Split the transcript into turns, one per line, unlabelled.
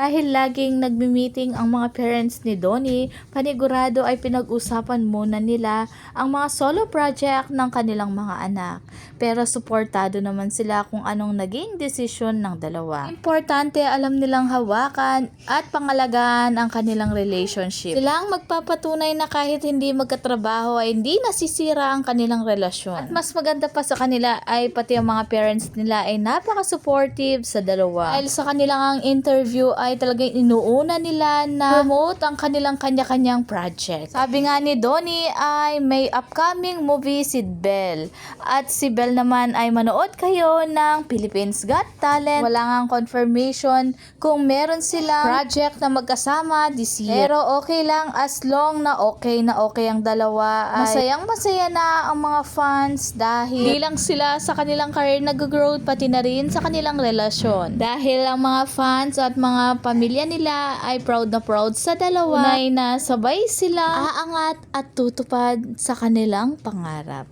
Dahil laging nagmi-meeting ang mga parents ni Donnie, panigurado ay pinag-usapan muna nila ang mga solo project ng kanilang mga anak. Pero suportado naman sila kung anong naging desisyon ng dalawa. Importante alam nilang hawakan at pangalagaan ang kanilang relationship. Sila ang magpapatunay na kahit hindi magkatrabaho ay hindi nasisira ang kanilang relasyon. At mas maganda pa sa kanila ay pati ang mga parents nila ay napaka-supportive sa dalawa. Dahil sa kanilang interview ay talagang inuuna nila na promote ang kanilang kanya-kanyang project. Sabi nga ni Donnie ay may upcoming movie si Belle. At si Belle naman ay manood kayo ng Philippines Got Talent. Wala ngang confirmation kung meron silang project na magkasama this year. Pero okay lang as long na okay ang dalawa. Masayang masaya na ang mga fans dahil di lang sila sa kanilang career nag-grow pati na rin sa kanilang relasyon. Dahil ang mga fans at mga pamilya nila ay proud na proud sa dalawa. Unay na sabay sila aangat at tutupad sa kanilang pangarap.